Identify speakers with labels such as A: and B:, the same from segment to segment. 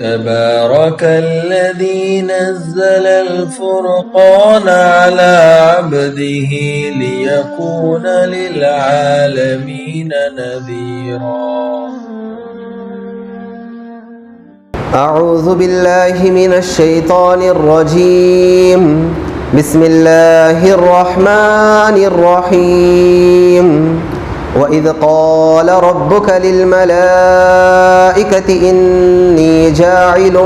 A: تبارك الذي نزل الفرقان على عبده ليكون للعالمين نذيرا.
B: أعوذ بالله من الشيطان الرجيم. بسم الله الرحمن الرحيم. وَإِذْ قَالَ رَبُّكَ لِلْمَلَائِكَةِ إِنِّي جَاعِلٌ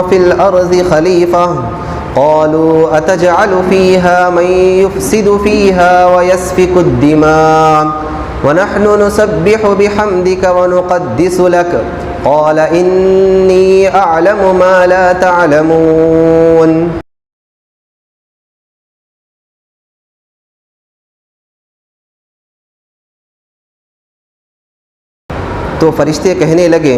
B: فِي الْأَرْضِ خَلِيفَةً قَالُوا أَتَجْعَلُ فِيهَا مَن يُفْسِدُ فِيهَا وَيَسْفِكُ الدِّمَاءَ وَنَحْنُ نُسَبِّحُ بِحَمْدِكَ وَنُقَدِّسُ لَكَ قَالَ إِنِّي أَعْلَمُ مَا لَا تَعْلَمُونَ. تو فرشتے کہنے لگے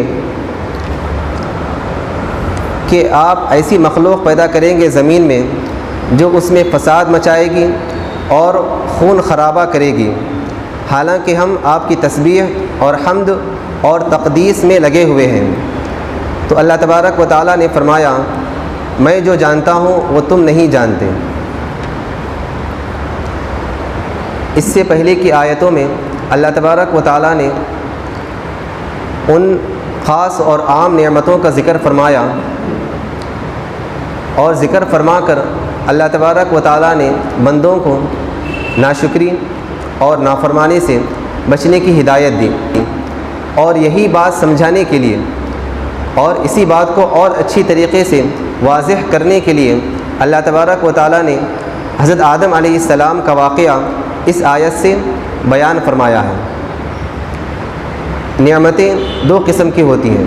B: کہ آپ ایسی مخلوق پیدا کریں گے زمین میں جو اس میں فساد مچائے گی اور خون خرابہ کرے گی، حالانکہ ہم آپ کی تسبیح اور حمد اور تقدیس میں لگے ہوئے ہیں. تو اللہ تبارک و تعالیٰ نے فرمایا میں جو جانتا ہوں وہ تم نہیں جانتے. اس سے پہلے کی آیتوں میں اللہ تبارک و تعالیٰ نے ان خاص اور عام نعمتوں کا ذکر فرمایا، اور ذکر فرما کر اللہ تبارک و تعالیٰ نے بندوں کو ناشکری اور نافرمانی سے بچنے کی ہدایت دی، اور یہی بات سمجھانے کے لیے اور اسی بات کو اور اچھی طریقے سے واضح کرنے کے لیے اللہ تبارک و تعالیٰ نے حضرت آدم علیہ السلام کا واقعہ اس آیت سے بیان فرمایا ہے. نعمتیں دو قسم کی ہوتی ہیں،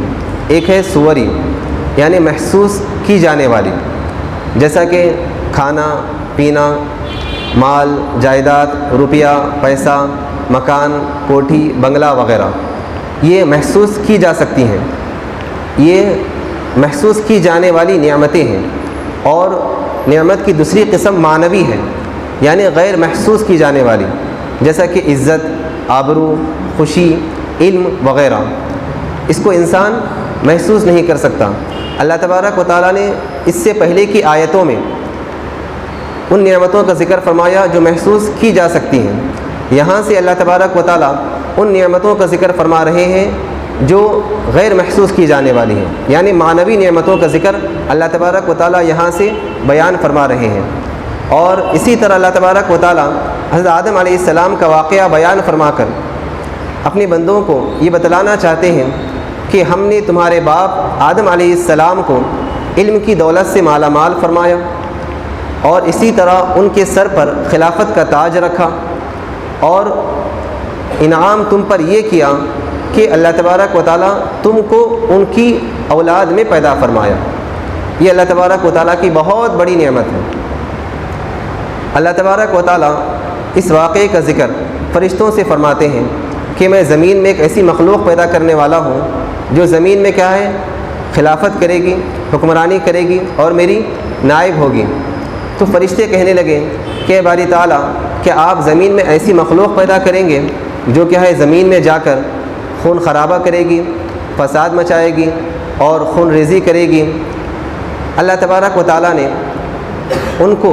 B: ایک ہے صوری یعنی محسوس کی جانے والی، جیسا کہ کھانا پینا، مال جائیداد، روپیہ پیسہ، مکان کوٹھی بنگلہ وغیرہ، یہ محسوس کی جا سکتی ہیں، یہ محسوس کی جانے والی نعمتیں ہیں. اور نعمت کی دوسری قسم معنوی ہے یعنی غیر محسوس کی جانے والی، جیسا کہ عزت، آبرو، خوشی، علم وغیرہ. اس کو انسان محسوس نہیں کر سکتا. اللہ تبارک و تعالیٰ نے اس سے پہلے کی آیتوں میں ان نعمتوں کا ذکر فرمایا جو محسوس کی جا سکتی ہیں. یہاں سے اللہ تبارک و تعالیٰ ان نعمتوں کا ذکر فرما رہے ہیں جو غیر محسوس کی جانے والی ہیں، یعنی معنوی نعمتوں کا ذکر اللہ تبارک و تعالیٰ یہاں سے بیان فرما رہے ہیں. اور اسی طرح اللہ تبارک و تعالیٰ حضرت آدم علیہ السلام کا واقعہ بیان فرما کر اپنے بندوں کو یہ بتلانا چاہتے ہیں کہ ہم نے تمہارے باپ آدم علیہ السلام کو علم کی دولت سے مالا مال فرمایا، اور اسی طرح ان کے سر پر خلافت کا تاج رکھا، اور انعام تم پر یہ کیا کہ اللہ تبارک و تعالیٰ تم کو ان کی اولاد میں پیدا فرمایا. یہ اللہ تبارک و تعالیٰ کی بہت بڑی نعمت ہے. اللہ تبارک و تعالیٰ اس واقعے کا ذکر فرشتوں سے فرماتے ہیں کہ میں زمین میں ایک ایسی مخلوق پیدا کرنے والا ہوں جو زمین میں کیا ہے، خلافت کرے گی، حکمرانی کرے گی اور میری نائب ہوگی. تو فرشتے کہنے لگے کہ باری تعالیٰ کیا آپ زمین میں ایسی مخلوق پیدا کریں گے جو کیا ہے زمین میں جا کر خون خرابہ کرے گی، فساد مچائے گی اور خون ریزی کرے گی؟ اللہ تبارک و تعالیٰ نے ان کو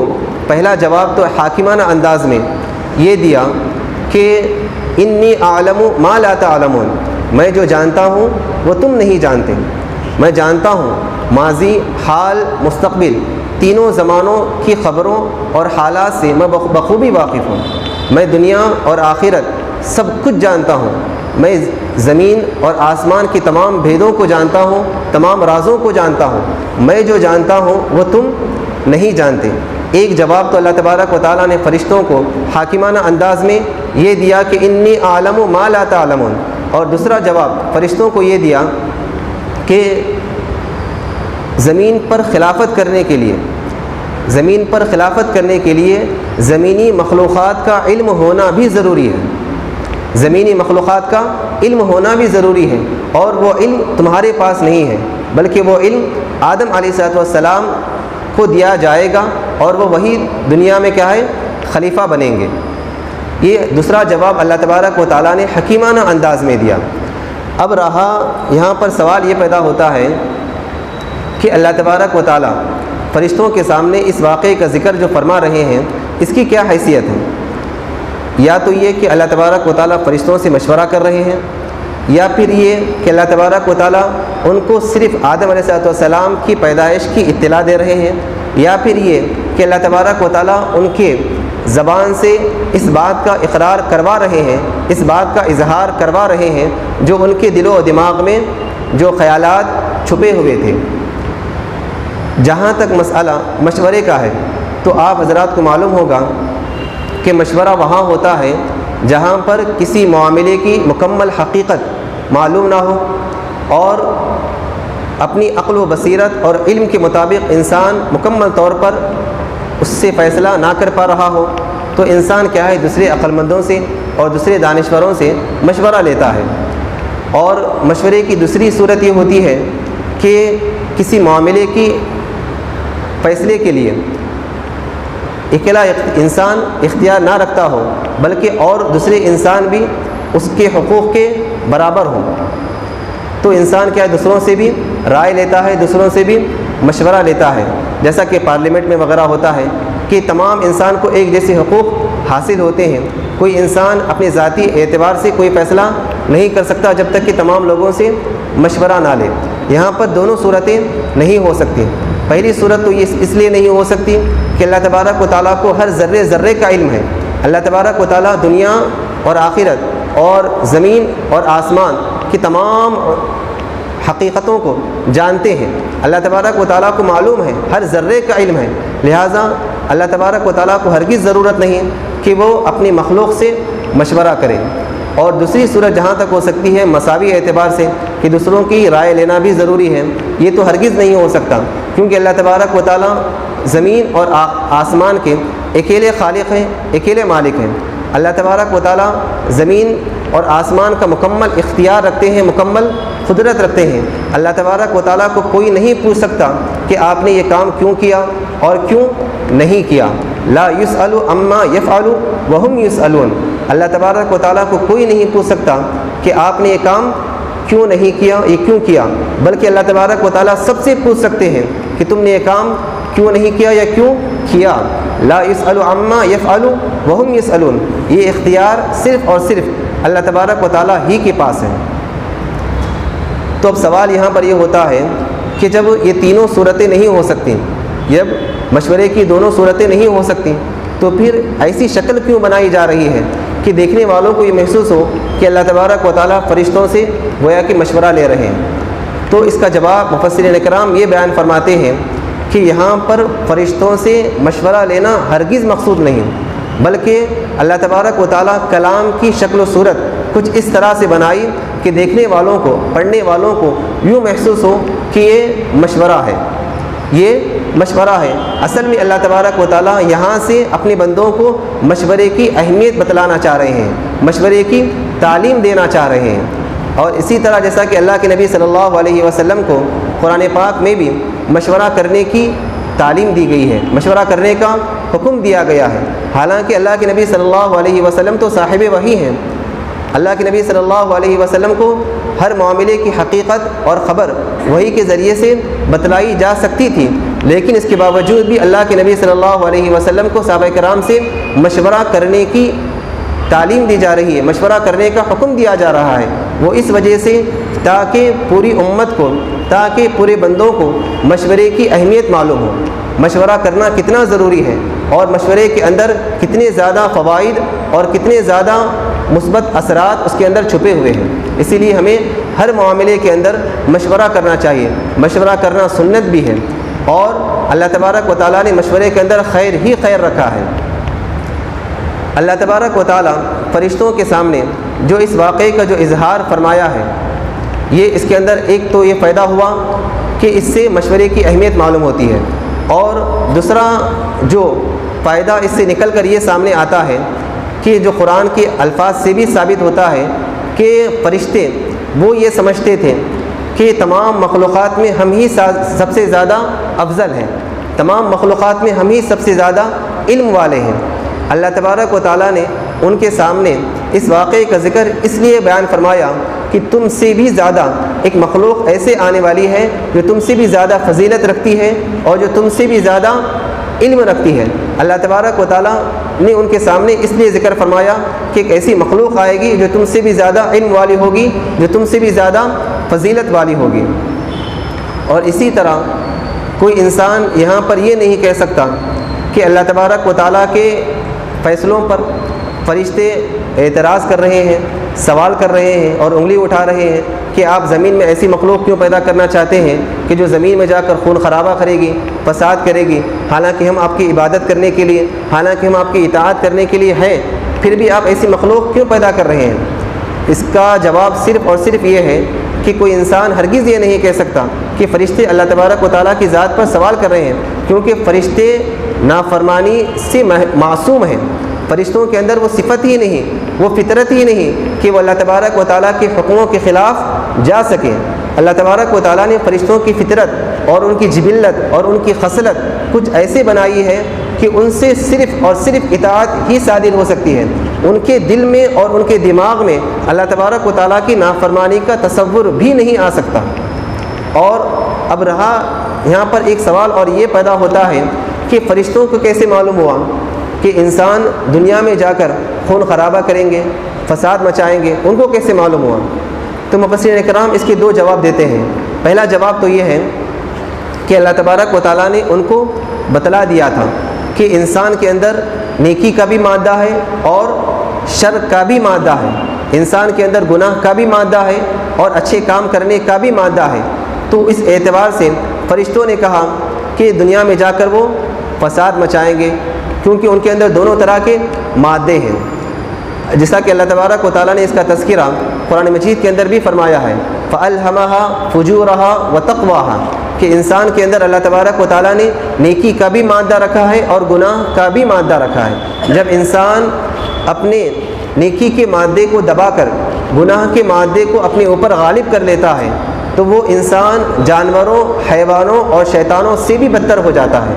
B: پہلا جواب تو حاکمانہ انداز میں یہ دیا کہ انی اعلم ما لا تعلمون، میں جو جانتا ہوں وہ تم نہیں جانتے. میں جانتا ہوں ماضی، حال، مستقبل تینوں زمانوں کی خبروں اور حالات سے میں بخوبی واقف ہوں. میں دنیا اور آخرت سب کچھ جانتا ہوں. میں زمین اور آسمان کی تمام بھیدوں کو جانتا ہوں، تمام رازوں کو جانتا ہوں. میں جو جانتا ہوں وہ تم نہیں جانتے. ایک جواب تو اللہ تبارک و تعالیٰ نے فرشتوں کو حاکمانہ انداز میں یہ دیا کہ انی اعلم ما لا تعلمون، اور دوسرا جواب فرشتوں کو یہ دیا کہ زمین پر خلافت کرنے کے لیے زمینی مخلوقات کا علم ہونا بھی ضروری ہے. زمینی مخلوقات کا علم ہونا بھی ضروری ہے، اور وہ علم تمہارے پاس نہیں ہے بلکہ وہ علم آدم علیہ السلام کو دیا جائے گا، اور وہ وہی دنیا میں کیا ہے خلیفہ بنیں گے. یہ دوسرا جواب اللہ تبارک و تعالیٰ نے حکیمانہ انداز میں دیا. اب رہا یہاں پر سوال یہ پیدا ہوتا ہے کہ اللہ تبارک و تعالیٰ فرشتوں کے سامنے اس واقعے کا ذکر جو فرما رہے ہیں اس کی کیا حیثیت ہے؟ یا تو یہ کہ اللہ تبارک و تعالیٰ فرشتوں سے مشورہ کر رہے ہیں، یا پھر یہ کہ اللہ تبارک و تعالیٰ ان کو صرف آدم علیہ السلام کی پیدائش کی اطلاع دے رہے ہیں، یا پھر یہ کہ اللہ تبارک و تعالیٰ ان کے زبان سے اس بات کا اقرار کروا رہے ہیں، اس بات کا اظہار کروا رہے ہیں جو ان کے دل و دماغ میں جو خیالات چھپے ہوئے تھے۔ جہاں تک مسئلہ مشورے کا ہے تو آپ حضرات کو معلوم ہوگا کہ مشورہ وہاں ہوتا ہے جہاں پر کسی معاملے کی مکمل حقیقت معلوم نہ ہو اور اپنی عقل و بصیرت اور علم کے مطابق انسان مکمل طور پر اس سے فیصلہ نہ کر پا رہا ہو، تو انسان کیا ہے دوسرے عقل مندوں سے اور دوسرے دانشوروں سے مشورہ لیتا ہے۔ اور مشورے کی دوسری صورت یہ ہوتی ہے کہ کسی معاملے کی فیصلے کے لیے اکیلا انسان اختیار نہ رکھتا ہو بلکہ اور دوسرے انسان بھی اس کے حقوق کے برابر ہوں، تو انسان کیا ہے دوسروں سے بھی رائے لیتا ہے، دوسروں سے بھی مشورہ لیتا ہے، جیسا کہ پارلیمنٹ میں وغیرہ ہوتا ہے کہ تمام انسان کو ایک جیسے حقوق حاصل ہوتے ہیں۔ کوئی انسان اپنے ذاتی اعتبار سے کوئی فیصلہ نہیں کر سکتا جب تک کہ تمام لوگوں سے مشورہ نہ لے۔ یہاں پر دونوں صورتیں نہیں ہو سکتی۔ پہلی صورت تو یہ اس لیے نہیں ہو سکتی کہ اللہ تبارک و تعالیٰ کو ہر ذرے ذرے کا علم ہے۔ اللہ تبارک و تعالیٰ دنیا اور آخرت اور زمین اور آسمان کی تمام حقیقتوں کو جانتے ہیں۔ اللہ تبارک و تعالیٰ کو معلوم ہے، ہر ذرے کا علم ہے، لہٰذا اللہ تبارک و تعالیٰ کو ہرگز ضرورت نہیں کہ وہ اپنی مخلوق سے مشورہ کرے۔ اور دوسری صورت جہاں تک ہو سکتی ہے مساوی اعتبار سے کہ دوسروں کی رائے لینا بھی ضروری ہے، یہ تو ہرگز نہیں ہو سکتا، کیونکہ اللہ تبارک و تعالیٰ زمین اور آسمان کے اکیلے خالق ہیں، اکیلے مالک ہیں۔ اللہ تبارک و تعالیٰ زمین اور آسمان کا مکمل اختیار رکھتے ہیں، مکمل قدرت رکھتے ہیں۔ اللہ تبارک و تعالیٰ کو کوئی نہیں پوچھ سکتا کہ آپ نے یہ کام کیوں کیا اور کیوں نہیں کیا۔ لا یسأل عما یفعل وہم یسألون۔ اللہ تبارک و تعالیٰ کو کوئی نہیں پوچھ سکتا کہ آپ نے یہ کام کیوں نہیں کیا، یہ کیوں کیا، بلکہ اللہ تبارک و تعالیٰ سب سے پوچھ سکتے ہیں کہ تم نے یہ کام کیوں نہیں کیا یا کیوں کیا۔ لا یسأل عما یفعل وہم یسألون، یہ اختیار صرف اور صرف اللہ تبارک و تعالیٰ ہی کے پاس ہے۔ تو اب سوال یہاں پر یہ ہوتا ہے کہ جب یہ تینوں صورتیں نہیں ہو سکتی، جب مشورے کی دونوں صورتیں نہیں ہو سکتی، تو پھر ایسی شکل کیوں بنائی جا رہی ہے کہ دیکھنے والوں کو یہ محسوس ہو کہ اللہ تبارک و تعالیٰ فرشتوں سے گویا کہ مشورہ لے رہے ہیں؟ تو اس کا جواب مفسرین کرام یہ بیان فرماتے ہیں کہ یہاں پر فرشتوں سے مشورہ لینا ہرگز مقصود نہیں، بلکہ اللہ تبارک و تعالیٰ کلام کی شکل و صورت کچھ اس طرح سے بنائی کہ دیکھنے والوں کو، پڑھنے والوں کو یوں محسوس ہو کہ یہ مشورہ ہے، یہ مشورہ ہے۔ اصل میں اللہ تبارک و تعالیٰ یہاں سے اپنے بندوں کو مشورے کی اہمیت بتلانا چاہ رہے ہیں، مشورے کی تعلیم دینا چاہ رہے ہیں۔ اور اسی طرح جیسا کہ اللہ کے نبی صلی اللہ علیہ وسلم کو قرآن پاک میں بھی مشورہ کرنے کی تعلیم دی گئی ہے، مشورہ کرنے کا حکم دیا گیا ہے۔ حالانکہ اللہ کے نبی صلی اللہ علیہ وسلم تو صاحب وحی ہیں، اللہ کے نبی صلی اللہ علیہ وسلم کو ہر معاملے کی حقیقت اور خبر وحی کے ذریعے سے بتلائی جا سکتی تھی، لیکن اس کے باوجود بھی اللہ کے نبی صلی اللہ علیہ وسلم کو صحابہ کرام سے مشورہ کرنے کی تعلیم دی جا رہی ہے، مشورہ کرنے کا حکم دیا جا رہا ہے۔ وہ اس وجہ سے تاکہ پوری امت کو، تاکہ پورے بندوں کو مشورے کی اہمیت معلوم ہو، مشورہ کرنا کتنا ضروری ہے اور مشورے کے اندر کتنے زیادہ فوائد اور کتنے زیادہ مثبت اثرات اس کے اندر چھپے ہوئے ہیں۔ اسی لیے ہمیں ہر معاملے کے اندر مشورہ کرنا چاہیے۔ مشورہ کرنا سنت بھی ہے، اور اللہ تبارک و تعالیٰ نے مشورے کے اندر خیر ہی خیر رکھا ہے۔ اللہ تبارک و تعالیٰ فرشتوں کے سامنے جو اس واقعے کا جو اظہار فرمایا ہے، یہ اس کے اندر ایک تو یہ فائدہ ہوا کہ اس سے مشورے کی اہمیت معلوم ہوتی ہے، اور دوسرا جو فائدہ اس سے نکل کر یہ سامنے آتا ہے کہ جو قرآن کے الفاظ سے بھی ثابت ہوتا ہے کہ فرشتے وہ یہ سمجھتے تھے کہ تمام مخلوقات میں ہم ہی سب سے زیادہ افضل ہیں، تمام مخلوقات میں ہم ہی سب سے زیادہ علم والے ہیں۔ اللہ تبارک و تعالیٰ نے ان کے سامنے اس واقعے کا ذکر اس لیے بیان فرمایا کہ تم سے بھی زیادہ ایک مخلوق ایسے آنے والی ہے جو تم سے بھی زیادہ فضیلت رکھتی ہے اور جو تم سے بھی زیادہ علم رکھتی ہے۔ اللہ تبارک و تعالیٰ نے ان کے سامنے اس لیے ذکر فرمایا کہ ایک ایسی مخلوق آئے گی جو تم سے بھی زیادہ علم والی ہوگی، جو تم سے بھی زیادہ فضیلت والی ہوگی۔ اور اسی طرح کوئی انسان یہاں پر یہ نہیں کہہ سکتا کہ اللہ تبارک و تعالیٰ کے فیصلوں پر فرشتے اعتراض کر رہے ہیں، سوال کر رہے ہیں اور انگلی اٹھا رہے ہیں کہ آپ زمین میں ایسی مخلوق کیوں پیدا کرنا چاہتے ہیں کہ جو زمین میں جا کر خون خرابہ کرے گی، فساد کرے گی، حالانکہ ہم آپ کی عبادت کرنے کے لیے، حالانکہ ہم آپ کی اطاعت کرنے کے لیے ہیں، پھر بھی آپ ایسی مخلوق کیوں پیدا کر رہے ہیں؟ اس کا جواب صرف اور صرف یہ ہے کہ کوئی انسان ہرگز یہ نہیں کہہ سکتا کہ فرشتے اللہ تبارک و تعالیٰ کی ذات پر سوال کر رہے ہیں، کیونکہ فرشتے نافرمانی سے معصوم ہیں۔ فرشتوں کے اندر وہ صفت ہی نہیں، وہ فطرت ہی نہیں کہ وہ اللہ تبارک و تعالیٰ کے حکموں کے خلاف جا سکیں۔ اللہ تبارک و تعالیٰ نے فرشتوں کی فطرت اور ان کی جبلت اور ان کی خصلت کچھ ایسے بنائی ہے کہ ان سے صرف اور صرف اطاعت ہی صادر ہو سکتی ہے۔ ان کے دل میں اور ان کے دماغ میں اللہ تبارک و تعالیٰ کی نافرمانی کا تصور بھی نہیں آ سکتا۔ اور اب رہا یہاں پر ایک سوال اور یہ پیدا ہوتا ہے کہ فرشتوں کو کیسے معلوم ہوا کہ انسان دنیا میں جا کر خون خرابہ کریں گے، فساد مچائیں گے، ان کو کیسے معلوم ہوا؟ تو مفسرین اکرام اس کے دو جواب دیتے ہیں۔ پہلا جواب تو یہ ہے کہ اللہ تبارک و تعالیٰ نے ان کو بتلا دیا تھا کہ انسان کے اندر نیکی کا بھی مادہ ہے اور شر کا بھی مادہ ہے، انسان کے اندر گناہ کا بھی مادہ ہے اور اچھے کام کرنے کا بھی مادہ ہے۔ تو اس اعتبار سے فرشتوں نے کہا کہ دنیا میں جا کر وہ فساد مچائیں گے، کیونکہ ان کے اندر دونوں طرح کے مادے ہیں، جیسا کہ اللہ تبارک و تعالیٰ نے اس کا تذکرہ قرآن مجید کے اندر بھی فرمایا ہے، فَأَلْهَمَهَا فُجُورَهَا وَتَقْوَاهَا، کہ انسان کے اندر اللہ تبارک و تعالیٰ نے نیکی کا بھی مادہ رکھا ہے اور گناہ کا بھی مادہ رکھا ہے۔ جب انسان اپنے نیکی کے مادے کو دبا کر گناہ کے مادے کو اپنے اوپر غالب کر لیتا ہے تو وہ انسان جانوروں، حیوانوں اور شیطانوں سے بھی بدتر ہو جاتا ہے۔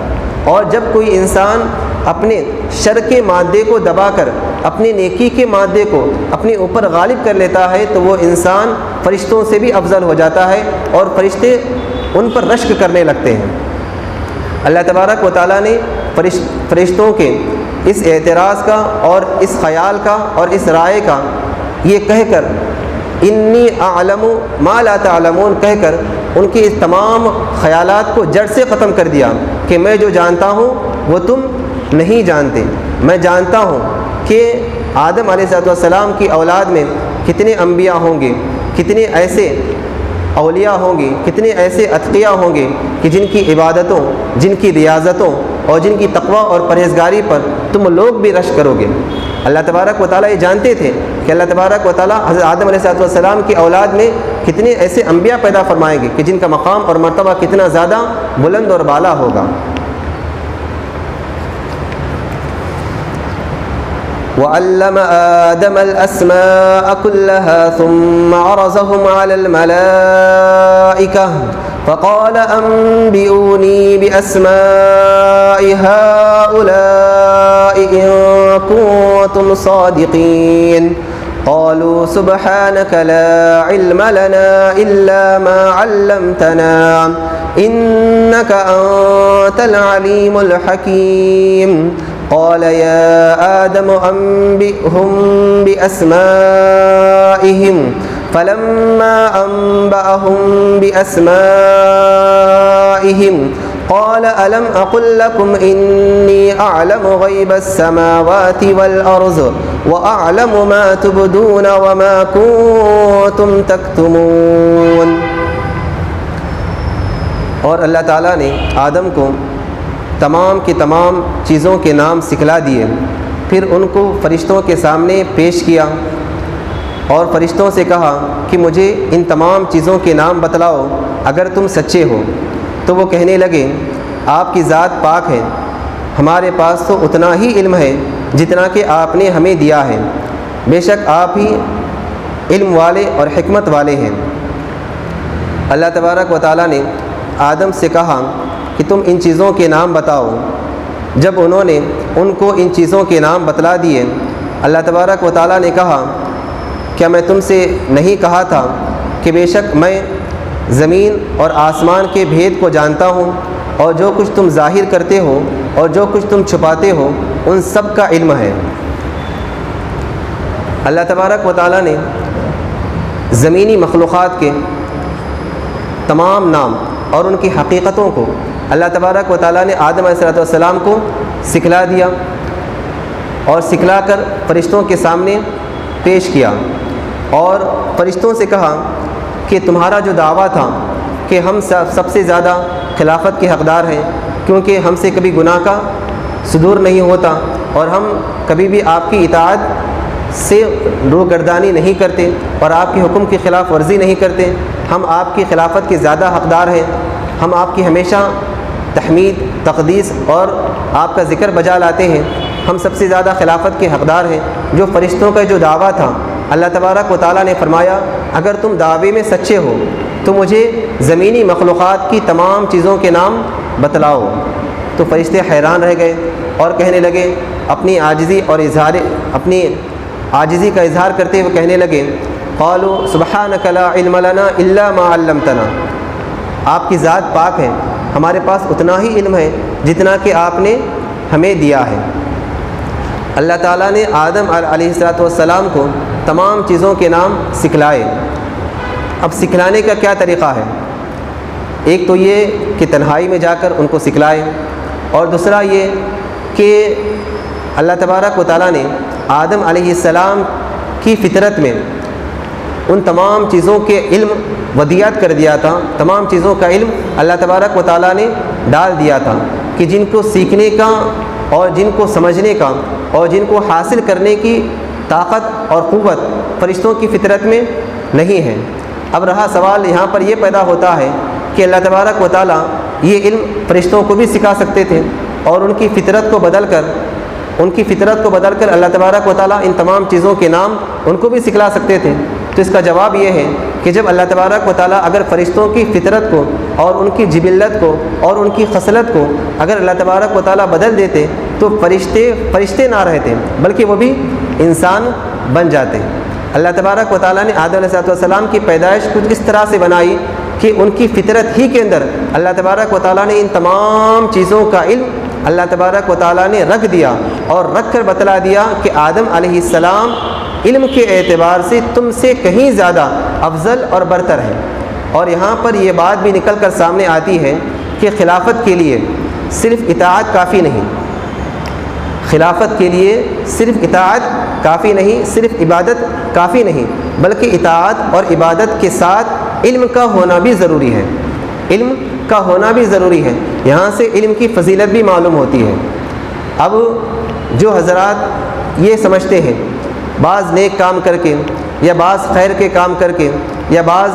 B: اور جب کوئی انسان اپنے شر کے مادے کو دبا کر اپنے نیکی کے مادے کو اپنے اوپر غالب کر لیتا ہے تو وہ انسان فرشتوں سے بھی افضل ہو جاتا ہے اور فرشتے ان پر رشک کرنے لگتے ہیں۔ اللہ تبارک و تعالیٰ نے فرشتوں کے اس اعتراض کا اور اس خیال کا اور اس رائے کا یہ کہہ کر انی اعلم ما لا تعلمون کہہ کر ان کے اس تمام خیالات کو جڑ سے ختم کر دیا کہ میں جو جانتا ہوں وہ تم نہیں جانتے۔ میں جانتا ہوں کہ آدم علیہ السلام کی اولاد میں کتنے انبیاء ہوں گے، کتنے ایسے اولیاء ہوں گے، کتنے ایسے اتقیاء ہوں گے کہ جن کی عبادتوں، جن کی ریاضتوں اور جن کی تقوی اور پرہیزگاری پر تم لوگ بھی رشک کرو گے۔ اللہ تبارک و تعالیٰ یہ جانتے تھے کہ اللہ تبارک و تعالیٰ حضرت آدم علیہ السلام کی اولاد میں کتنے ایسے انبیاء پیدا فرمائیں گے کہ جن کا مقام اور مرتبہ کتنا زیادہ بلند اور بالا ہوگا۔ وَعَلَّمَ آدَمَ الْأَسْمَاءَ كُلَّهَا ثُمَّ عَرَضَهُمْ عَلَى الْمَلَائِكَةِ فَقَالَ أَنبِئُونِي بِأَسْمَاءِ هَؤُلَاءِ إِن كُنتُمْ صَادِقِينَ قَالُوا سُبْحَانَكَ لَا عِلْمَ لَنَا إِلَّا مَا عَلَّمْتَنَا إِنَّكَ أَنتَ الْعَلِيمُ الْحَكِيمُ قال يا آدم أنبئهم بأسمائهم فلما أنبأهم بأسمائهم قال ألم أقل لكم إني أعلم غيب السماوات والأرض وأعلم ما تبدون وما كنتم تكتمون۔ اور اللہ تعالیٰ نے آدم کو تمام کی تمام چیزوں کے نام سکھلا دیے، پھر ان کو فرشتوں کے سامنے پیش کیا اور فرشتوں سے کہا کہ مجھے ان تمام چیزوں کے نام بتلاؤ اگر تم سچے ہو۔ تو وہ کہنے لگے آپ کی ذات پاک ہے، ہمارے پاس تو اتنا ہی علم ہے جتنا کہ آپ نے ہمیں دیا ہے، بے شک آپ ہی علم والے اور حکمت والے ہیں۔ اللہ تبارک و تعالیٰ نے آدم سے کہا کہ تم ان چیزوں کے نام بتاؤ۔ جب انہوں نے ان کو ان چیزوں کے نام بتلا دیے، اللہ تبارک و تعالیٰ نے کہا کیا میں تم سے نہیں کہا تھا کہ بے شک میں زمین اور آسمان کے بھید کو جانتا ہوں، اور جو کچھ تم ظاہر کرتے ہو اور جو کچھ تم چھپاتے ہو ان سب کا علم ہے۔ اللہ تبارک و تعالیٰ نے زمینی مخلوقات کے تمام نام اور ان کی حقیقتوں کو اللہ تبارک و تعالیٰ نے آدم علیہ السلام کو سکھلا دیا، اور سکھلا کر فرشتوں کے سامنے پیش کیا، اور فرشتوں سے کہا کہ تمہارا جو دعویٰ تھا کہ ہم سب سے زیادہ خلافت کے حقدار ہیں، کیونکہ ہم سے کبھی گناہ کا صدور نہیں ہوتا اور ہم کبھی بھی آپ کی اطاعت سے روگردانی نہیں کرتے اور آپ کے حکم کی خلاف ورزی نہیں کرتے، ہم آپ کی خلافت کے زیادہ حقدار ہیں، ہم آپ کی ہمیشہ تحمید، تقدیس اور آپ کا ذکر بجا لاتے ہیں، ہم سب سے زیادہ خلافت کے حقدار ہیں۔ جو فرشتوں کا جو دعویٰ تھا، اللہ تبارک و تعالیٰ نے فرمایا اگر تم دعوے میں سچے ہو تو مجھے زمینی مخلوقات کی تمام چیزوں کے نام بتلاؤ۔ تو فرشتے حیران رہ گئے اور کہنے لگے، اپنی عاجزی کا اظہار کرتے ہوئے کہنے لگے، قالوا سبحانک لا علم لنا الا ما علمتنا، آپ کی ذات پاک ہے، ہمارے پاس اتنا ہی علم ہے جتنا کہ آپ نے ہمیں دیا ہے۔ اللہ تعالیٰ نے آدم علیہ السلام کو تمام چیزوں کے نام سکھلائے۔ اب سکھلانے کا کیا طریقہ ہے؟ ایک تو یہ کہ تنہائی میں جا کر ان کو سکھلائے، اور دوسرا یہ کہ اللہ تبارک و تعالیٰ نے آدم علیہ السلام کی فطرت میں ان تمام چیزوں کے علم ودیعت کر دیا تھا، تمام چیزوں کا علم اللہ تبارک و تعالیٰ نے ڈال دیا تھا کہ جن کو سیکھنے کا اور جن کو سمجھنے کا اور جن کو حاصل کرنے کی طاقت اور قوت فرشتوں کی فطرت میں نہیں ہے۔ اب رہا سوال یہاں پر یہ پیدا ہوتا ہے کہ اللہ تبارک و تعالیٰ یہ علم فرشتوں کو بھی سکھا سکتے تھے، اور ان کی فطرت کو بدل کر اللہ تبارک و تعالیٰ ان تمام چیزوں کے نام ان کو بھی سکھلا سکتے تھے۔ تو اس کا جواب یہ ہے کہ جب اللہ تبارک و تعالیٰ اگر فرشتوں کی فطرت کو اور ان کی جبلت کو اور ان کی خصلت کو اگر اللہ تبارک و تعالیٰ بدل دیتے تو فرشتے نہ رہتے بلکہ وہ بھی انسان بن جاتے۔ اللہ تبارک و تعالیٰ نے آدم علیہ السلام کی پیدائش کچھ اس طرح سے بنائی کہ ان کی فطرت ہی کے اندر اللہ تبارک و تعالیٰ نے ان تمام چیزوں کا علم اللہ تبارک و تعالیٰ نے رکھ دیا، اور رکھ کر بتلا دیا کہ آدم علیہ السلام علم کے اعتبار سے تم سے کہیں زیادہ افضل اور برتر ہیں۔ اور یہاں پر یہ بات بھی نکل کر سامنے آتی ہے کہ خلافت کے لیے صرف اطاعت کافی نہیں، خلافت کے لیے صرف اطاعت کافی نہیں، صرف عبادت کافی نہیں، بلکہ اطاعت اور عبادت کے ساتھ علم کا ہونا بھی ضروری ہے، علم کا ہونا بھی ضروری ہے۔ یہاں سے علم کی فضیلت بھی معلوم ہوتی ہے۔ اب جو حضرات یہ سمجھتے ہیں بعض نیک کام کر کے یا بعض خیر کے کام کر کے یا بعض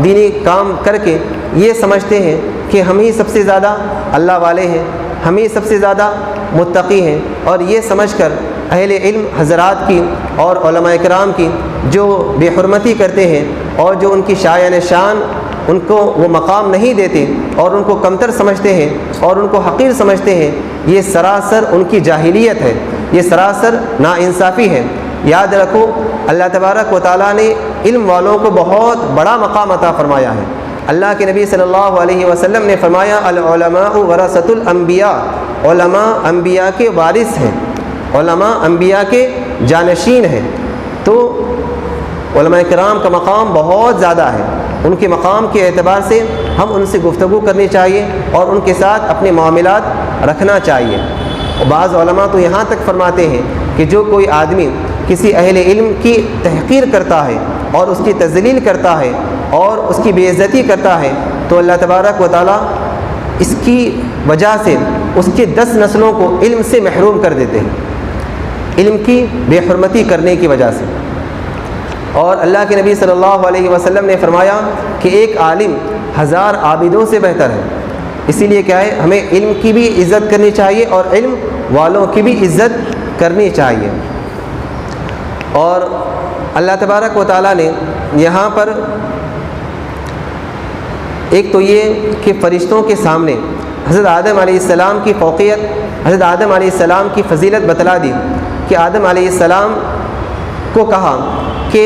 B: دینی کام کر کے یہ سمجھتے ہیں کہ ہم ہی سب سے زیادہ اللہ والے ہیں، ہم ہی سب سے زیادہ متقی ہیں، اور یہ سمجھ کر اہل علم حضرات کی اور علماء کرام کی جو بے حرمتی کرتے ہیں اور جو ان کی شایان شان ان کو وہ مقام نہیں دیتے اور ان کو کمتر سمجھتے ہیں اور ان کو حقیر سمجھتے ہیں، یہ سراسر ان کی جاہلیت ہے، یہ سراسر ناانصافی ہے۔ یاد رکھو اللہ تبارک و تعالیٰ نے علم والوں کو بہت بڑا مقام عطا فرمایا ہے۔ اللہ کے نبی صلی اللہ علیہ وسلم نے فرمایا العلماء ورثۃ الانبیاء، علماء انبیاء کے وارث ہیں، علماء انبیاء کے جانشین ہیں۔ تو علماء کرام کا مقام بہت زیادہ ہے، ان کے مقام کے اعتبار سے ہم ان سے گفتگو کرنی چاہیے اور ان کے ساتھ اپنے معاملات رکھنا چاہیے۔ بعض علماء تو یہاں تک فرماتے ہیں کہ جو کوئی آدمی کسی اہل علم کی تحقیر کرتا ہے اور اس کی تذلیل کرتا ہے اور اس کی بے عزتی کرتا ہے تو اللہ تبارک و تعالیٰ اس کی وجہ سے اس کے 10 نسلوں کو علم سے محروم کر دیتے ہیں، علم کی بے حرمتی کرنے کی وجہ سے۔ اور اللہ کے نبی صلی اللہ علیہ وسلم نے فرمایا کہ ایک عالم 1000 عابدوں سے بہتر ہے۔ اسی لیے کیا ہے، ہمیں علم کی بھی عزت کرنی چاہیے اور علم والوں کی بھی عزت کرنی چاہیے۔ اور اللہ تبارک و تعالیٰ نے یہاں پر ایک تو یہ کہ فرشتوں کے سامنے حضرت آدم علیہ السلام کی فوقیت، حضرت آدم علیہ السلام کی فضیلت بتلا دی کہ آدم علیہ السلام کو کہا کہ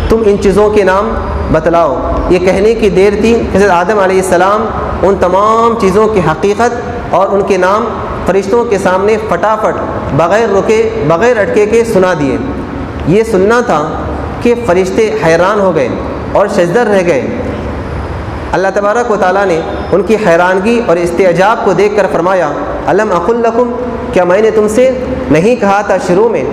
B: تم ان چیزوں کے نام بتلاؤ۔ یہ کہنے کی دیر تھی حضرت آدم علیہ السلام ان تمام چیزوں کی حقیقت اور ان کے نام فرشتوں کے سامنے فٹافٹ بغیر رکے بغیر اٹکے کے سنا دیے۔ یہ سننا تھا کہ فرشتے حیران ہو گئے اور شجدر رہ گئے۔ اللہ تبارک و تعالیٰ نے ان کی حیرانگی اور استعجاب کو دیکھ کر فرمایا الم اقل لکم، کیا میں نے تم سے نہیں کہا تھا شروع میں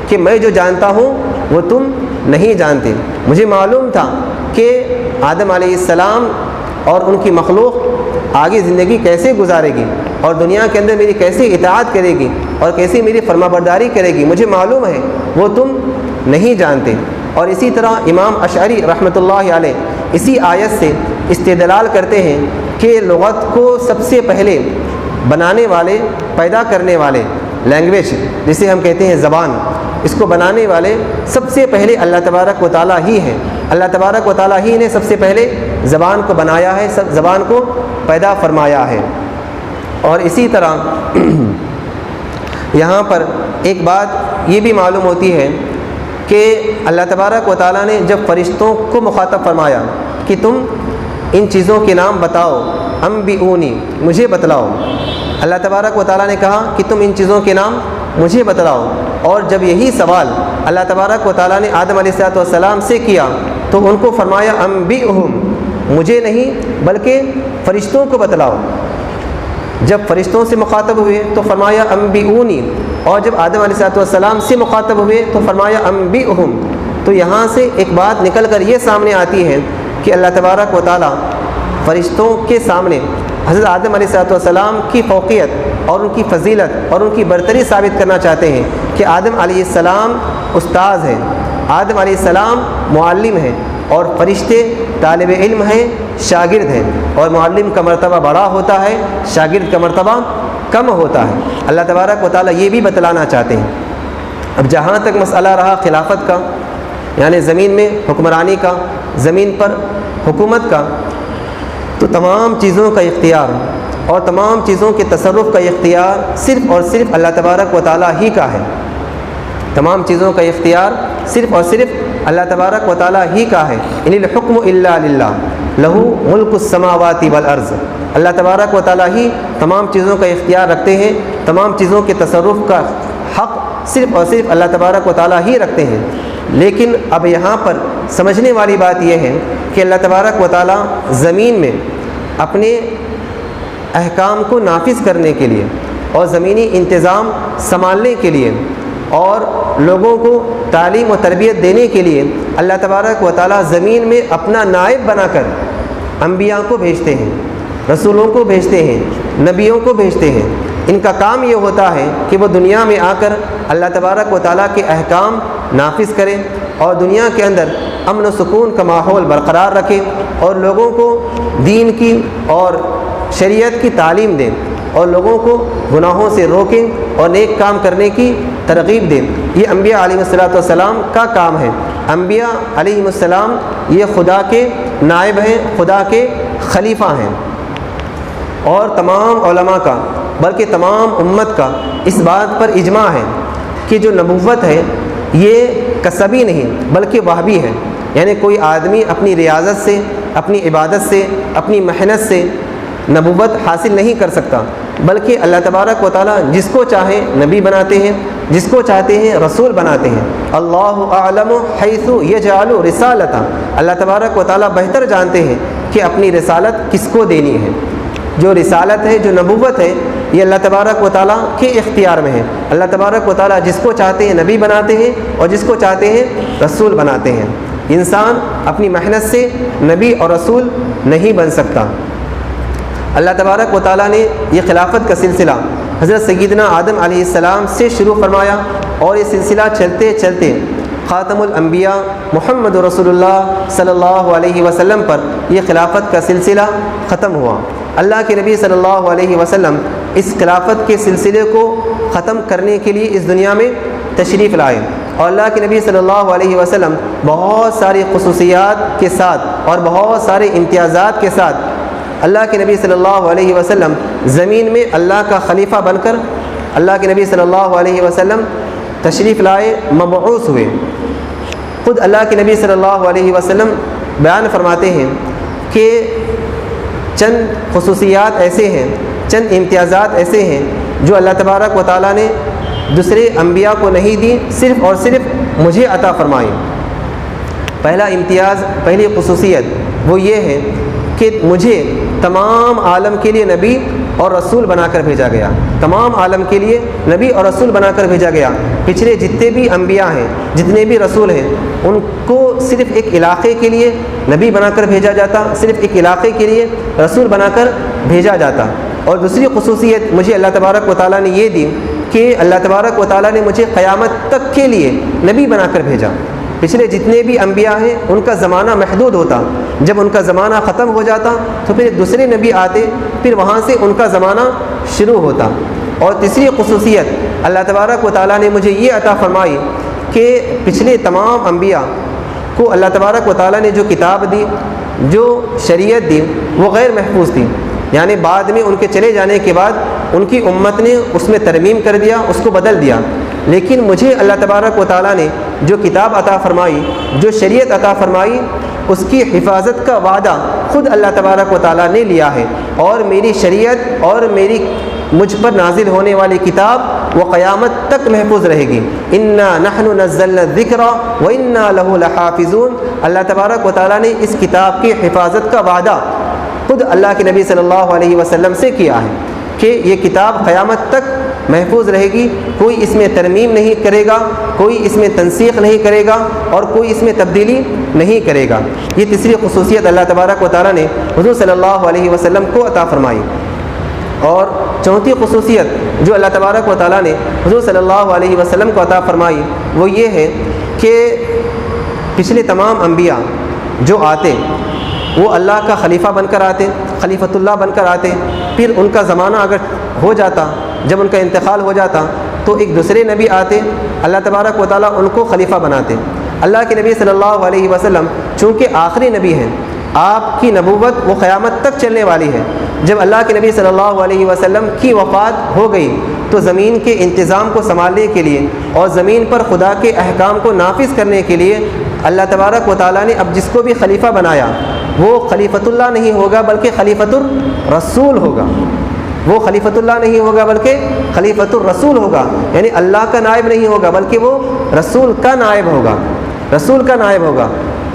B: کہ میں جو جانتا ہوں وہ تم نہیں جانتے؟ مجھے معلوم تھا کہ آدم علیہ السلام اور ان کی مخلوق آگے زندگی کیسے گزارے گی اور دنیا کے اندر میری کیسے اطاعت کرے گی اور کیسے میری فرما برداری کرے گی، مجھے معلوم ہے وہ تم نہیں جانتے۔ اور اسی طرح امام اشعری رحمۃ اللہ علیہ اسی آیت سے استدلال کرتے ہیں کہ لغت کو سب سے پہلے بنانے والے، پیدا کرنے والے، لینگویج جسے ہم کہتے ہیں زبان، اس کو بنانے والے سب سے پہلے اللہ تبارک و تعالیٰ ہی ہیں۔ اللہ تبارک و تعالیٰ ہی نے سب سے پہلے زبان کو بنایا ہے، سب زبان کو پیدا فرمایا ہے۔ اور اسی طرح یہاں پر ایک بات یہ بھی معلوم ہوتی ہے کہ اللہ تبارک و تعالیٰ نے جب فرشتوں کو مخاطب فرمایا کہ تم ان چیزوں کے نام بتاؤ، انبئونی، مجھے بتلاؤ، اللہ تبارک و تعالیٰ نے کہا کہ تم ان چیزوں کے نام مجھے بتلاؤ۔ اور جب یہی سوال اللہ تبارک و تعالیٰ نے آدم علیہ السلام سے کیا تو ان کو فرمایا انبئہم، مجھے نہیں بلکہ فرشتوں کو بتلاؤ۔ جب فرشتوں سے مخاطب ہوئے تو فرمایا انبئونی، اور جب آدم علیہ السلام سے مخاطب ہوئے تو فرمایا انبئہم۔ تو یہاں سے ایک بات نکل کر یہ سامنے آتی ہے کہ اللہ تبارک و تعالیٰ فرشتوں کے سامنے حضرت آدم علیہ السلام کی فوقیت اور ان کی فضیلت اور ان کی برتری ثابت کرنا چاہتے ہیں کہ آدم علیہ السلام استاذ ہیں، آدم علیہ السلام معلم ہیں، اور فرشتے طالب علم ہیں، شاگرد ہیں، اور معلم کا مرتبہ بڑا ہوتا ہے، شاگرد کا مرتبہ کم ہوتا ہے۔ اللہ تبارک و تعالیٰ یہ بھی بتلانا چاہتے ہیں۔ اب جہاں تک مسئلہ رہا خلافت کا، یعنی زمین میں حکمرانی کا، زمین پر حکومت کا، تو تمام چیزوں کا اختیار اور تمام چیزوں کے تصرف کا اختیار صرف اور صرف اللہ تبارک و تعالیٰ ہی کا ہے۔ تمام چیزوں کا اختیار صرف اور صرف اللہ تبارک و تعالیٰ ہی کا ہے۔ ان الحکم الا للہ لہ ملک السماوات والارض۔ اللہ تبارک و تعالیٰ ہی تمام چیزوں کا اختیار رکھتے ہیں، تمام چیزوں کے تصرف کا حق صرف اور صرف اللہ تبارک و تعالیٰ ہی رکھتے ہیں۔ لیکن اب یہاں پر سمجھنے والی بات یہ ہے کہ اللہ تبارک و تعالیٰ زمین میں اپنے احکام کو نافذ کرنے کے لیے اور زمینی انتظام سنبھالنے کے لیے اور لوگوں کو تعلیم و تربیت دینے کے لیے اللہ تبارک و تعالیٰ زمین میں اپنا نائب بنا کر انبیاء کو بھیجتے ہیں، رسولوں کو بھیجتے ہیں، نبیوں کو بھیجتے ہیں۔ ان کا کام یہ ہوتا ہے کہ وہ دنیا میں آ کر اللہ تبارک و تعالیٰ کے احکام نافذ کریں اور دنیا کے اندر امن و سکون کا ماحول برقرار رکھیں اور لوگوں کو دین کی اور شریعت کی تعلیم دیں اور لوگوں کو گناہوں سے روکیں اور نیک کام کرنے کی ترغیب دیں۔ یہ انبیاء علیہ السلام کا کام ہے۔ انبیاء علیہ السلام یہ خدا کے نائب ہیں، خدا کے خلیفہ ہیں، اور تمام علماء کا بلکہ تمام امت کا اس بات پر اجماع ہے کہ جو نبوت ہے یہ کسبی نہیں بلکہ وہبی ہے، یعنی کوئی آدمی اپنی ریاضت سے، اپنی عبادت سے، اپنی محنت سے نبوت حاصل نہیں کر سکتا، بلکہ اللہ تبارک و تعالیٰ جس کو چاہے نبی بناتے ہیں، جس کو چاہتے ہیں رسول بناتے ہیں۔ اللہ اعلم حیث یجعل رسالتہ، اللہ تبارک و تعالیٰ بہتر جانتے ہیں کہ اپنی رسالت کس کو دینی ہے۔ جو رسالت ہے، جو نبوت ہے، یہ اللہ تبارک و تعالیٰ کے اختیار میں ہے۔ اللہ تبارک و تعالیٰ جس کو چاہتے ہیں نبی بناتے ہیں اور جس کو چاہتے ہیں رسول بناتے ہیں۔ انسان اپنی محنت سے نبی اور رسول نہیں بن سکتا۔ اللہ تبارک و تعالیٰ نے یہ خلافت کا سلسلہ حضرت سیدنا آدم علیہ السلام سے شروع فرمایا، اور یہ سلسلہ چلتے چلتے خاتم الانبیاء محمد رسول اللہ صلی اللہ علیہ وسلم پر یہ خلافت کا سلسلہ ختم ہوا۔ اللہ کے نبی صلی اللہ علیہ وسلم اس خلافت کے سلسلے کو ختم کرنے کے لیے اس دنیا میں تشریف لائے، اور اللہ کے نبی صلی اللہ علیہ وسلم بہت ساری خصوصیات کے ساتھ اور بہت سارے امتیازات کے ساتھ اللہ کے نبی صلی اللہ علیہ وسلم زمین میں اللہ کا خلیفہ بن کر اللہ کے نبی صلی اللہ علیہ وسلم تشریف لائے، مبعوث ہوئے۔ خود اللہ کے نبی صلی اللہ علیہ وسلم بیان فرماتے ہیں کہ چند خصوصیات ایسے ہیں، چند امتیازات ایسے ہیں جو اللہ تبارک و تعالیٰ نے دوسرے انبیاء کو نہیں دی، صرف اور صرف مجھے عطا فرمائی۔ پہلا امتیاز، پہلی خصوصیت وہ یہ ہے کہ مجھے تمام عالم کے لیے نبی اور رسول بنا کر بھیجا گیا، تمام عالم کے لیے نبی اور رسول بنا کر بھیجا گیا۔ پچھلے جتنے بھی انبیاء ہیں، جتنے بھی رسول ہیں، ان کو صرف ایک علاقے کے لیے نبی بنا کر بھیجا جاتا، صرف ایک علاقے کے لیے رسول بنا کر بھیجا جاتا۔ اور دوسری خصوصیت مجھے اللہ تبارک و تعالیٰ نے یہ دی کہ اللہ تبارک و تعالیٰ نے مجھے قیامت تک کے لیے نبی بنا کر بھیجا۔ پچھلے جتنے بھی انبیاء ہیں ان کا زمانہ محدود ہوتا، جب ان کا زمانہ ختم ہو جاتا تو پھر دوسرے نبی آتے، پھر وہاں سے ان کا زمانہ شروع ہوتا۔ اور تیسری خصوصیت اللہ تبارک و تعالیٰ نے مجھے یہ عطا فرمائی کہ پچھلے تمام انبیاء کو اللہ تبارک و تعالیٰ نے جو کتاب دی، جو شریعت دی، وہ غیر محفوظ تھی، یعنی بعد میں ان کے چلے جانے کے بعد ان کی امت نے اس میں ترمیم کر دیا، اس کو بدل دیا۔ لیکن مجھے اللہ تبارک و تعالیٰ نے جو کتاب عطا فرمائی، جو شریعت عطا فرمائی، اس کی حفاظت کا وعدہ خود اللہ تبارک و تعالیٰ نے لیا ہے، اور میری شریعت اور مجھ پر نازل ہونے والی کتاب وہ قیامت تک محفوظ رہے گی۔ انا نحن نزلنا الذکر وانا لہ لحافظون۔ اللہ تبارک و تعالیٰ نے اس کتاب کی حفاظت کا وعدہ خود اللہ کے نبی صلی اللہ علیہ وسلم سے کیا ہے کہ یہ کتاب قیامت تک محفوظ رہے گی، کوئی اس میں ترمیم نہیں کرے گا، کوئی اس میں تنسیخ نہیں کرے گا، اور کوئی اس میں تبدیلی نہیں کرے گا۔ یہ تیسری خصوصیت اللہ تبارک و تعالیٰ نے حضور صلی اللہ علیہ وسلم کو عطا فرمائی۔ اور چوتھی خصوصیت جو اللہ تبارک و تعالیٰ نے حضور صلی اللہ علیہ وسلم کو عطا فرمائی وہ یہ ہے کہ پچھلے تمام انبیاء جو آتے وہ اللہ کا خلیفہ بن کر آتے، خلیفۃ اللہ بن کر آتے، پھر ان کا زمانہ اگر ہو جاتا، جب ان کا انتقال ہو جاتا تو ایک دوسرے نبی آتے، اللہ تبارک و تعالیٰ ان کو خلیفہ بناتے۔ اللہ کے نبی صلی اللہ علیہ وسلم چونکہ آخری نبی ہیں، آپ کی نبوت وہ قیامت تک چلنے والی ہے۔ جب اللہ کے نبی صلی اللہ علیہ وسلم کی وفات ہو گئی تو زمین کے انتظام کو سنبھالنے کے لیے اور زمین پر خدا کے احکام کو نافذ کرنے کے لیے اللہ تبارک و تعالیٰ نے اب جس کو بھی خلیفہ بنایا وہ خلیفۃ اللہ نہیں ہوگا بلکہ خلیفۃ الرسول ہوگا، وہ خلیفۃ اللہ نہیں ہوگا بلکہ خلیفۃ الرسول ہوگا، یعنی اللہ کا نائب نہیں ہوگا بلکہ وہ رسول کا نائب ہوگا، رسول کا نائب ہوگا،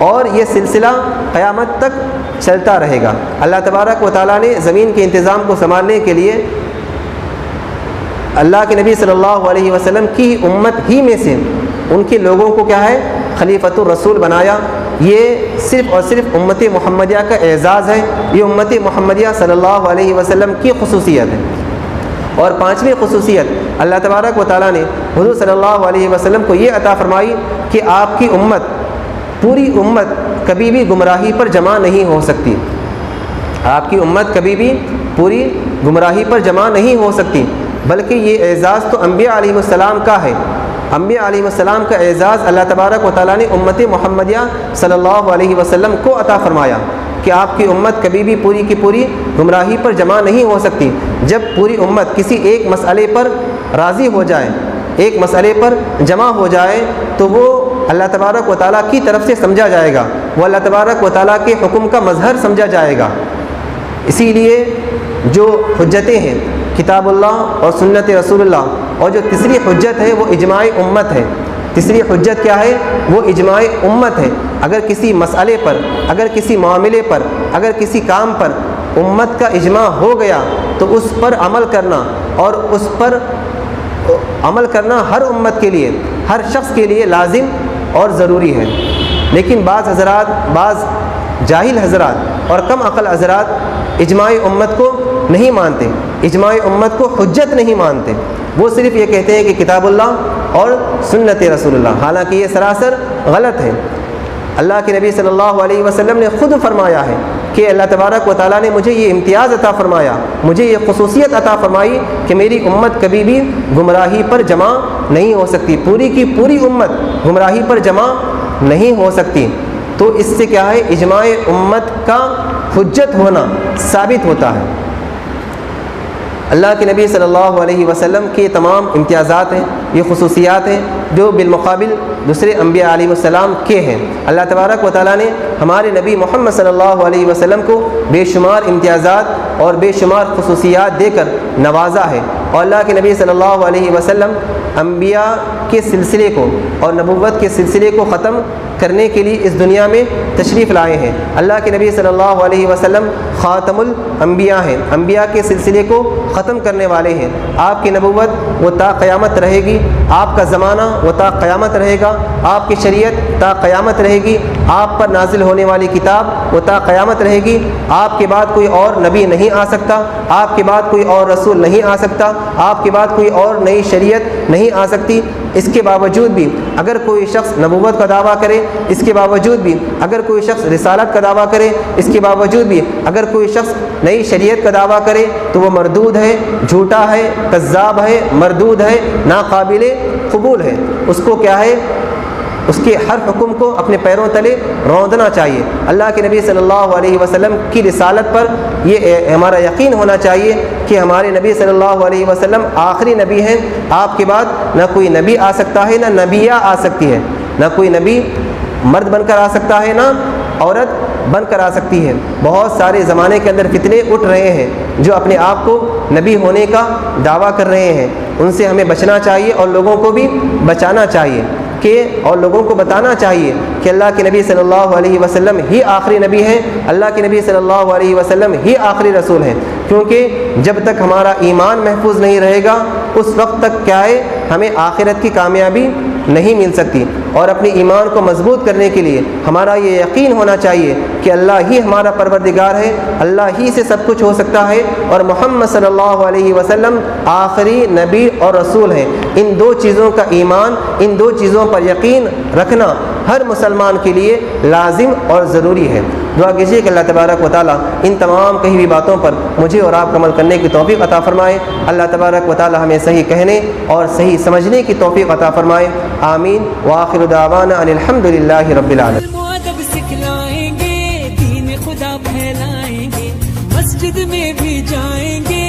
B: اور یہ سلسلہ قیامت تک چلتا رہے گا۔ اللہ تبارک و تعالیٰ نے زمین کے انتظام کو سنبھالنے کے لیے اللہ کے نبی صلی اللہ علیہ وسلم کی امت ہی میں سے ان کے لوگوں کو کیا ہے، خلیفۃ الرسول بنایا۔ یہ صرف اور صرف امت محمدیہ کا اعزاز ہے، یہ امت محمدیہ صلی اللہ علیہ وسلم کی خصوصیت ہے۔ اور پانچویں خصوصیت اللہ تبارک و تعالیٰ نے حضور صلی اللہ علیہ وسلم کو یہ عطا فرمائی کہ آپ کی امت، پوری امت کبھی بھی گمراہی پر جمع نہیں ہو سکتی، آپ کی امت کبھی بھی پوری گمراہی پر جمع نہیں ہو سکتی، بلکہ یہ اعزاز تو انبیاء علیہ السلام کا ہے۔ انبیاء علیہ السلام کا اعزاز اللہ تبارک و تعالیٰ نے امت محمدیہ صلی اللہ علیہ وسلم کو عطا فرمایا کہ آپ کی امت کبھی بھی پوری کی پوری گمراہی پر جمع نہیں ہو سکتی۔ جب پوری امت کسی ایک مسئلے پر راضی ہو جائے، ایک مسئلے پر جمع ہو جائے تو وہ اللہ تبارک و تعالیٰ کی طرف سے سمجھا جائے گا، وہ اللہ تبارک و تعالیٰ کے حکم کا مظہر سمجھا جائے گا۔ اسی لیے جو حجتیں ہیں کتاب اللہ اور سنت رسول اللہ، اور جو تیسری حجت ہے وہ اجماع امت ہے۔ تیسری حجت کیا ہے؟ وہ اجماع امت ہے۔ اگر کسی مسئلے پر، اگر کسی معاملے پر، اگر کسی کام پر امت کا اجماع ہو گیا تو اس پر عمل کرنا، اور اس پر عمل کرنا ہر امت کے لیے، ہر شخص کے لیے لازم اور ضروری ہے۔ لیکن بعض حضرات، بعض جاہل حضرات اور کم عقل حضرات اجماع امت کو نہیں مانتے، اجماع امت کو حجت نہیں مانتے، وہ صرف یہ کہتے ہیں کہ کتاب اللہ اور سنت رسول اللہ، حالانکہ یہ سراسر غلط ہے۔ اللہ کے نبی صلی اللہ علیہ وسلم نے خود فرمایا ہے کہ اللہ تبارک و تعالیٰ نے مجھے یہ امتیاز عطا فرمایا، مجھے یہ خصوصیت عطا فرمائی کہ میری امت کبھی بھی گمراہی پر جمع نہیں ہو سکتی، پوری کی پوری امت گمراہی پر جمع نہیں ہو سکتی۔ تو اس سے کیا ہے؟ اجماع امت کا حجت ہونا ثابت ہوتا ہے۔ اللہ کے نبی صلی اللہ علیہ وسلم کے تمام امتیازات ہیں، یہ خصوصیات ہیں جو بالمقابل دوسرے انبیاء علیہ السلام کے ہیں۔ اللہ تبارک و تعالیٰ نے ہمارے نبی محمد صلی اللہ علیہ وسلم کو بے شمار امتیازات اور بے شمار خصوصیات دے کر نوازا ہے، اور اللہ کے نبی صلی اللہ علیہ وسلم انبیاء کے سلسلے کو اور نبوت کے سلسلے کو ختم کرنے کے لیے اس دنیا میں تشریف لائے ہیں۔ اللہ کے نبی صلی اللہ علیہ وسلم خاتم الانبیاء ہیں، انبیاء کے سلسلے کو ختم کرنے والے ہیں۔ آپ کی نبوت وہ تا قیامت رہے گی، آپ کا زمانہ وہ تا قیامت رہے گا، آپ کی شریعت تا قیامت رہے گی، آپ پر نازل ہونے والی کتاب وہ تا قیامت رہے گی۔ آپ کے بعد کوئی اور نبی نہیں آ سکتا، آپ کے بعد کوئی اور رسول نہیں آ سکتا، آپ کے بعد کوئی اور نئی شریعت نہیں آ سکتی۔ اس کے باوجود بھی اگر کوئی شخص نبوت کا دعویٰ کرے، اس کے باوجود بھی اگر کوئی شخص رسالت کا دعویٰ کرے، اس کے باوجود بھی اگر کوئی شخص نئی شریعت کا دعویٰ کرے تو وہ مردود ہے، جھوٹا ہے، کذاب ہے، مردود ہے، ناقابل قبول ہے۔ اس کو کیا ہے، اس کے ہر حکم کو اپنے پیروں تلے روندنا چاہیے۔ اللہ کے نبی صلی اللہ علیہ وسلم کی رسالت پر یہ ہمارا یقین ہونا چاہیے کہ ہمارے نبی صلی اللہ علیہ وسلم آخری نبی ہیں۔ آپ کے بعد نہ کوئی نبی آ سکتا ہے، نہ نبیہ آ سکتی ہے، نہ کوئی نبی مرد بن کر آ سکتا ہے، نہ عورت بن کر آ سکتی ہے۔ بہت سارے زمانے کے اندر فتنے اٹھ رہے ہیں جو اپنے آپ کو نبی ہونے کا دعویٰ کر رہے ہیں، ان سے ہمیں بچنا چاہیے اور لوگوں کو بھی بچانا چاہیے اور لوگوں کو بتانا چاہیے کہ اللہ کے نبی صلی اللہ علیہ وسلم ہی آخری نبی ہیں، اللہ کے نبی صلی اللہ علیہ وسلم ہی آخری رسول ہیں، کیونکہ جب تک ہمارا ایمان محفوظ نہیں رہے گا اس وقت تک کیا ہے ہمیں آخرت کی کامیابی نہیں مل سکتی۔ اور اپنے ایمان کو مضبوط کرنے کے لیے ہمارا یہ یقین ہونا چاہیے کہ اللہ ہی ہمارا پروردگار ہے، اللہ ہی سے سب کچھ ہو سکتا ہے، اور محمد صلی اللہ علیہ وسلم آخری نبی اور رسول ہیں۔ ان دو چیزوں کا ایمان، ان دو چیزوں پر یقین رکھنا ہر مسلمان کے لیے لازم اور ضروری ہے۔ دعا کیجیے کہ اللہ تبارک و تعالیٰ ان تمام کہی ہوئی باتوں پر مجھے اور آپ کو عمل کرنے کی توفیق عطا فرمائے۔ اللہ تبارک و تعالیٰ ہمیں صحیح کہنے اور صحیح سمجھنے کی توفیق عطا فرمائے۔ آمین۔ وآخر دعوانا ان الحمد للہ رب العالمین۔
C: ادب سکھلائیں گے، دین خدا پھیلائیں گے، مسجد میں بھی جائیں گے،